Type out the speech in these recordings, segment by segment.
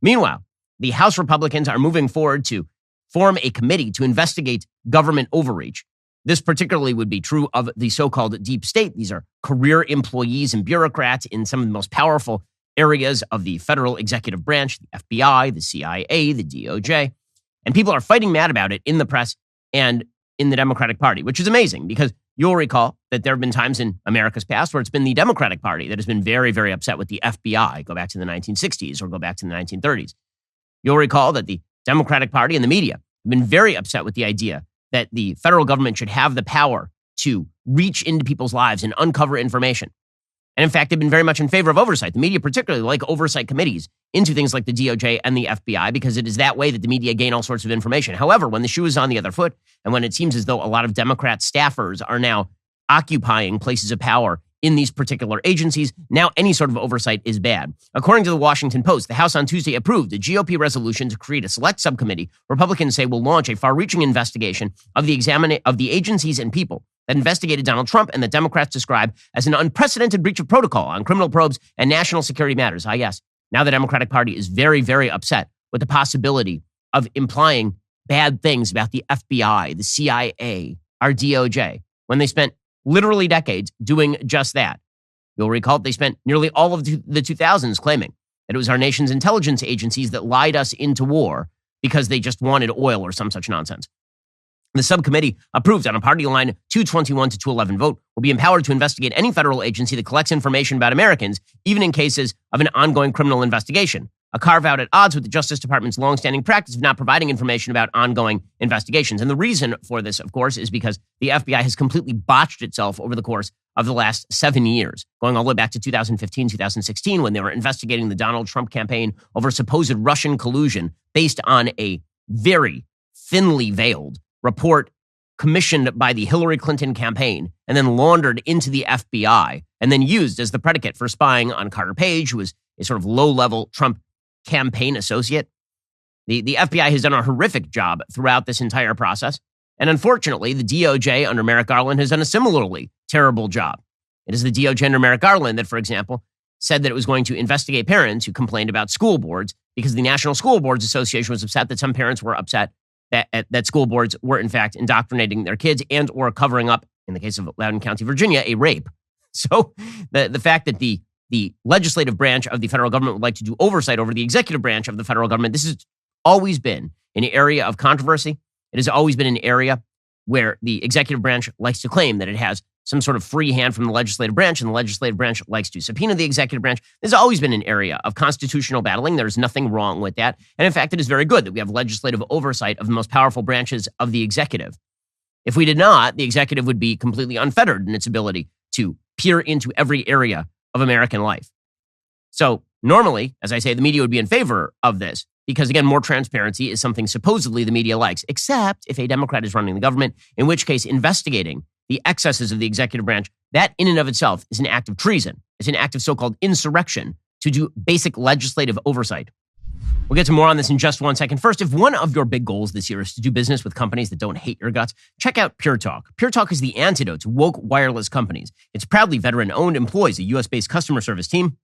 Meanwhile, the House Republicans are moving forward to form a committee to investigate government overreach. This particularly would be true of the so-called deep state. These are career employees and bureaucrats in some of the most powerful areas of the federal executive branch, the FBI, the CIA, the DOJ. And people are fighting mad about it in the press and in the Democratic Party, which is amazing because you'll recall that there have been times in America's past where it's been the Democratic Party that has been very, very upset with the FBI. Go back to the 1960s or go back to the 1930s. You'll recall that the Democratic Party and the media have been very upset with the idea that the federal government should have the power to reach into people's lives and uncover information. And in fact, they've been very much in favor of oversight. The media particularly like oversight committees into things like the DOJ and the FBI because it is that way that the media gain all sorts of information. However, when the shoe is on the other foot and when it seems as though a lot of Democrat staffers are now occupying places of power in these particular agencies, now any sort of oversight is bad. According to the Washington Post, the House on Tuesday approved a GOP resolution to create a select subcommittee Republicans say will launch a far-reaching investigation of the agencies and people that investigated Donald Trump and that Democrats describe as an unprecedented breach of protocol on criminal probes and national security matters. Ah, yes. Now the Democratic Party is very, very upset with the possibility of implying bad things about the FBI, the CIA, our DOJ, when they spent literally decades doing just that. You'll recall they spent nearly all of the 2000s claiming that it was our nation's intelligence agencies that lied us into war because they just wanted oil or some such nonsense. The subcommittee, approved on a party line 221 to 211 vote, will be empowered to investigate any federal agency that collects information about Americans, even in cases of an ongoing criminal investigation. A carve-out at odds with the Justice Department's longstanding practice of not providing information about ongoing investigations. And the reason for this, of course, is because the FBI has completely botched itself over the course of the last 7 years, going all the way back to 2015, 2016, when they were investigating the Donald Trump campaign over supposed Russian collusion based on a very thinly veiled report commissioned by the Hillary Clinton campaign and then laundered into the FBI and then used as the predicate for spying on Carter Page, who was a sort of low-level Trump campaign associate. The FBI has done a horrific job throughout this entire process. And unfortunately, the DOJ under Merrick Garland has done a similarly terrible job. It is the DOJ under Merrick Garland that, for example, said that it was going to investigate parents who complained about school boards because the National School Boards Association was upset that some parents were upset that school boards were, in fact, indoctrinating their kids and or covering up, in the case of Loudoun County, Virginia, a rape. So the fact that the legislative branch of the federal government would like to do oversight over the executive branch of the federal government, this has always been an area of controversy. It has always been an area where the executive branch likes to claim that it has some sort of free hand from the legislative branch, and the legislative branch likes to subpoena the executive branch. There's always been an area of constitutional battling. There's nothing wrong with that. And in fact, it is very good that we have legislative oversight of the most powerful branches of the executive. If we did not, the executive would be completely unfettered in its ability to peer into every area of American life. So normally, as I say, the media would be in favor of this because, again, more transparency is something supposedly the media likes, except if a Democrat is running the government, in which case investigating the excesses of the executive branch, that in and of itself is an act of treason. It's an act of so-called insurrection to do basic legislative oversight. We'll get to more on this in just 1 second. First, if one of your big goals this year is to do business with companies that don't hate your guts, check out Pure Talk. Pure Talk is the antidote to woke wireless companies. It's proudly veteran-owned, employs a U.S.-based customer service team,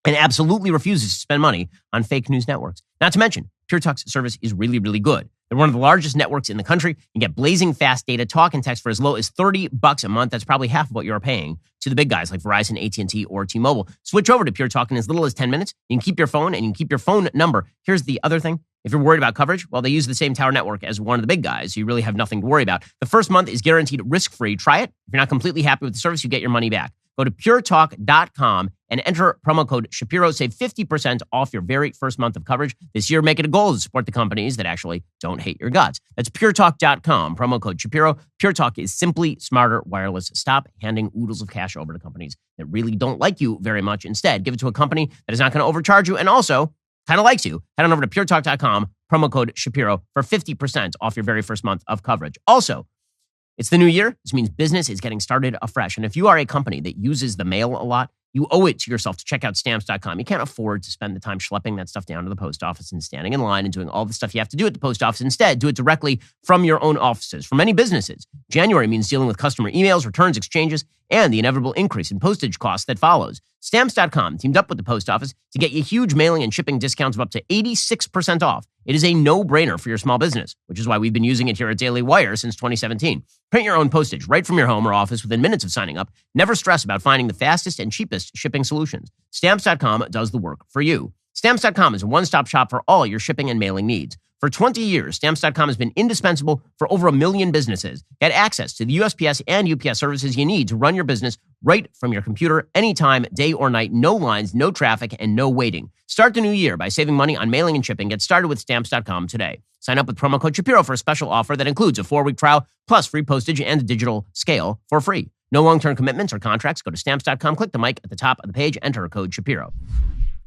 and absolutely refuses to spend money on fake news networks. Not to mention, Pure Talk's service is really, really good. They're one of the largest networks in the country. You get blazing fast data, talk, and text for as low as $30 a month. That's probably half of what you're paying to the big guys like Verizon, AT&T, or T-Mobile. Switch over to Pure Talk in as little as 10 minutes. You can keep your phone, and you can keep your phone number. Here's the other thing. If you're worried about coverage, well, they use the same tower network as one of the big guys, so you really have nothing to worry about. The first month is guaranteed risk-free. Try it. If you're not completely happy with the service, you get your money back. Go to puretalk.com and enter promo code Shapiro. Save 50% off your very first month of coverage. This year, make it a goal to support the companies that actually don't hate your guts. That's puretalk.com, promo code Shapiro. Pure Talk is simply smarter wireless. Stop handing oodles of cash over to companies that really don't like you very much. Instead, give it to a company that is not going to overcharge you and also kind of likes you. Head on over to puretalk.com, promo code Shapiro for 50% off your very first month of coverage. Also, it's the new year. This means business is getting started afresh. And if you are a company that uses the mail a lot, you owe it to yourself to check out stamps.com. You can't afford to spend the time schlepping that stuff down to the post office and standing in line and doing all the stuff you have to do at the post office. Instead, do it directly from your own offices. For many businesses, January means dealing with customer emails, returns, exchanges, and the inevitable increase in postage costs that follows. Stamps.com teamed up with the post office to get you huge mailing and shipping discounts of up to 86% off. It is a no-brainer for your small business, which is why we've been using it here at Daily Wire since 2017. Print your own postage right from your home or office within minutes of signing up. Never stress about finding the fastest and cheapest shipping solutions. Stamps.com does the work for you. Stamps.com is a one-stop shop for all your shipping and mailing needs. For 20 years, Stamps.com has been indispensable for over 1 million businesses. Get access to the USPS and UPS services you need to run your business right from your computer, anytime, day or night, no lines, no traffic, and no waiting. Start the new year by saving money on mailing and shipping. Get started with Stamps.com today. Sign up with promo code Shapiro for a special offer that includes a 4-week trial, plus free postage and a digital scale for free. No long-term commitments or contracts. Go to Stamps.com, click the mic at the top of the page, enter code Shapiro.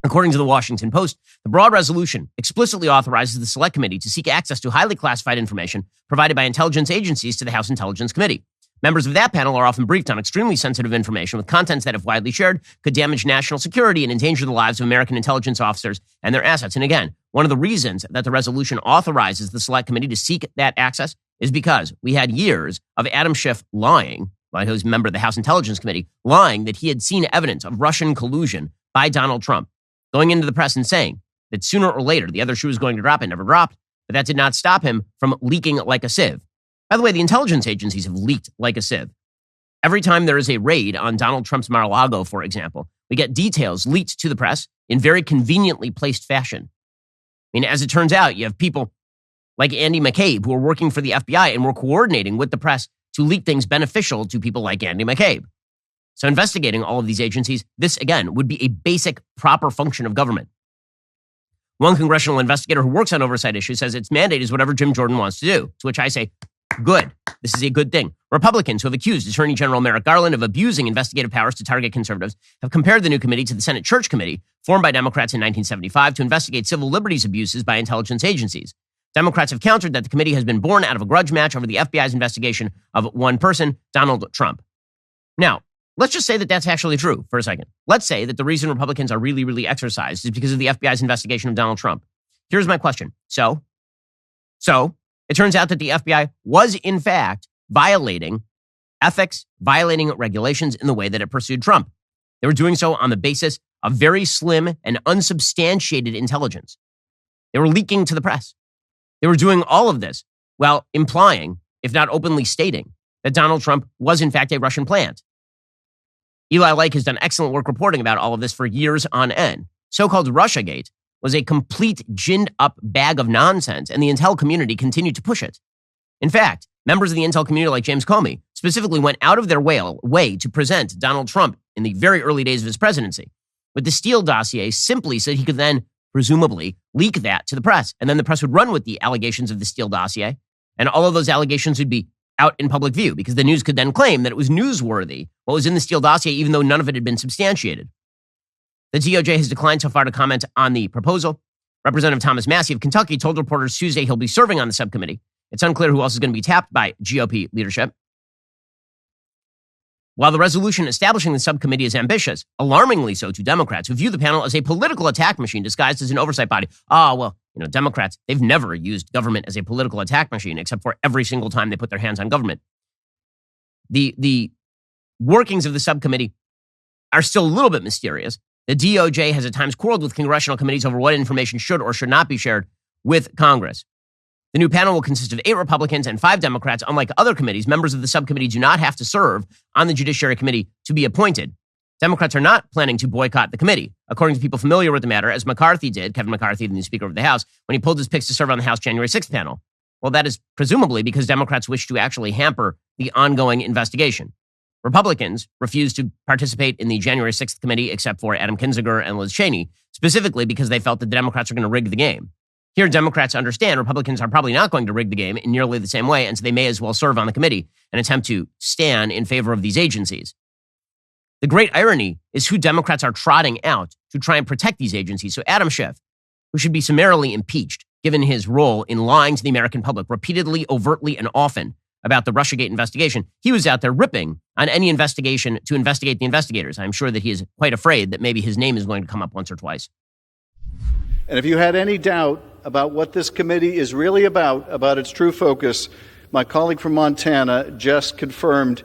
According to the Washington Post, the broad resolution explicitly authorizes the Select Committee to seek access to highly classified information provided by intelligence agencies to the House Intelligence Committee. Members of that panel are often briefed on extremely sensitive information with contents that, if widely shared, could damage national security and endanger the lives of American intelligence officers and their assets. And again, one of the reasons that the resolution authorizes the Select Committee to seek that access is because we had years of Adam Schiff lying, who was a member of the House Intelligence Committee, lying that he had seen evidence of Russian collusion by Donald Trump, going into the press and saying that sooner or later the other shoe was going to drop. It never dropped, but that did not stop him from leaking like a sieve. By the way, the intelligence agencies have leaked like a sieve. Every time there is a raid on Donald Trump's mar-a-lago, for example, we get details leaked to the press in very conveniently placed fashion. I mean, as it turns out, you have people like Andy McCabe who are working for the FBI and were coordinating with the press to leak things beneficial to people like Andy McCabe. So investigating all of these agencies, this, again, would be a basic, proper function of government. One congressional investigator who works on oversight issues says its mandate is whatever Jim Jordan wants to do, to which I say, good. This is a good thing. Republicans who have accused Attorney General Merrick Garland of abusing investigative powers to target conservatives have compared the new committee to the Senate Church Committee, formed by Democrats in 1975 to investigate civil liberties abuses by intelligence agencies. Democrats have countered that the committee has been born out of a grudge match over the FBI's investigation of one person, Donald Trump. Now, let's just say that that's actually true for a second. Let's say that the reason Republicans are really, really exercised is because of the FBI's investigation of Donald Trump. Here's my question. So it turns out that the FBI was, in fact, violating ethics, violating regulations in the way that it pursued Trump. They were doing so on the basis of very slim and unsubstantiated intelligence. They were leaking to the press. They were doing all of this while implying, if not openly stating, that Donald Trump was, in fact, a Russian plant. Eli Lake has done excellent work reporting about all of this for years on end. So-called Russiagate was a complete ginned-up bag of nonsense, and the intel community continued to push it. In fact, members of the intel community like James Comey specifically went out of their way to present Donald Trump in the very early days of his presidency, with the Steele dossier simply so he could then, presumably, leak that to the press. And then the press would run with the allegations of the Steele dossier, and all of those allegations would be out in public view, because the news could then claim that it was newsworthy what was in the Steele dossier, even though none of it had been substantiated. The DOJ has declined so far to comment on the proposal. Representative Thomas Massey of Kentucky told reporters Tuesday he'll be serving on the subcommittee. It's unclear who else is going to be tapped by GOP leadership. While the resolution establishing the subcommittee is ambitious, alarmingly so to Democrats who view the panel as a political attack machine disguised as an oversight body. Democrats, they've never used government as a political attack machine except for every single time they put their hands on government. The workings of the subcommittee are still a little bit mysterious. The DOJ has at times quarreled with congressional committees over what information should or should not be shared with Congress. The new panel will consist of 8 Republicans and 5 Democrats. Unlike other committees, members of the subcommittee do not have to serve on the Judiciary Committee to be appointed. Democrats are not planning to boycott the committee, according to people familiar with the matter, as McCarthy did, Kevin McCarthy, the new Speaker of the House, when he pulled his picks to serve on the House January 6th panel. Well, that is presumably because Democrats wish to actually hamper the ongoing investigation. Republicans refused to participate in the January 6th committee except for Adam Kinzinger and Liz Cheney, specifically because they felt that the Democrats are going to rig the game. Here, Democrats understand Republicans are probably not going to rig the game in nearly the same way, and so they may as well serve on the committee and attempt to stand in favor of these agencies. The great irony is who Democrats are trotting out to try and protect these agencies. So Adam Schiff, who should be summarily impeached, given his role in lying to the American public repeatedly, overtly, and often about the Russiagate investigation, he was out there ripping on any investigation to investigate the investigators. I'm sure that he is quite afraid that maybe his name is going to come up once or twice. And if you had any doubt about what this committee is really about its true focus, my colleague from Montana just confirmed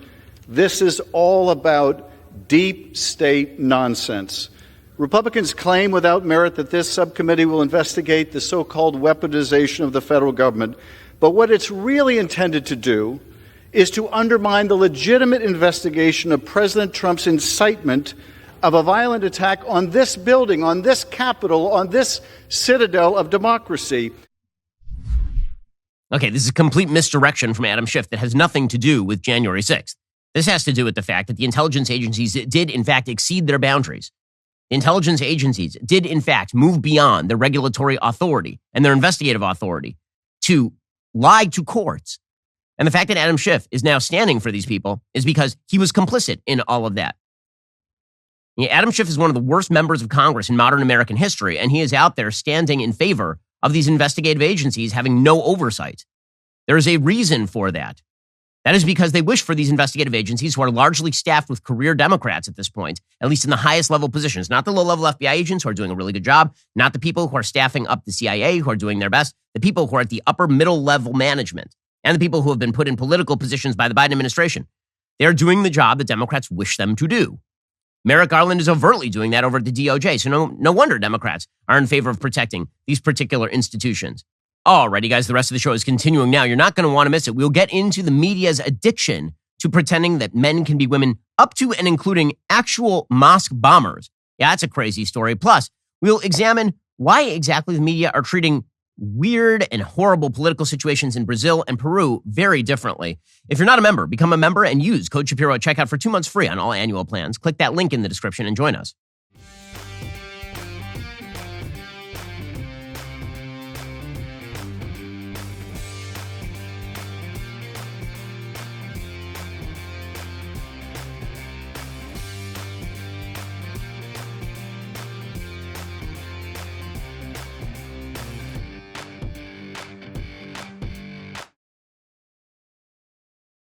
This is all about deep state nonsense. Republicans claim without merit that this subcommittee will investigate the so-called weaponization of the federal government. But what it's really intended to do is to undermine the legitimate investigation of President Trump's incitement of a violent attack on this building, on this Capitol, on this citadel of democracy. Okay, this is a complete misdirection from Adam Schiff that has nothing to do with January 6th. This has to do with the fact that the intelligence agencies did, in fact, exceed their boundaries. The intelligence agencies did, in fact, move beyond their regulatory authority and their investigative authority to lie to courts. And the fact that Adam Schiff is now standing for these people is because he was complicit in all of that. Adam Schiff is one of the worst members of Congress in modern American history, and he is out there standing in favor of these investigative agencies having no oversight. There is a reason for that. That is because they wish for these investigative agencies, who are largely staffed with career Democrats at this point, at least in the highest level positions, not the low-level FBI agents who are doing a really good job, not the people who are staffing up the CIA who are doing their best, the people who are at the upper middle-level management, and the people who have been put in political positions by the Biden administration. They're doing the job that Democrats wish them to do. Merrick Garland is overtly doing that over at the DOJ, so no wonder Democrats are in favor of protecting these particular institutions. Alrighty, guys, the rest of the show is continuing now. You're not going to want to miss it. We'll get into the media's addiction to pretending that men can be women, up to and including actual mosque bombers. Yeah, that's a crazy story. Plus, we'll examine why exactly the media are treating weird and horrible political situations in Brazil and Peru very differently. If you're not a member, become a member and use code Shapiro at checkout for 2 months free on all annual plans. Click that link in the description and join us.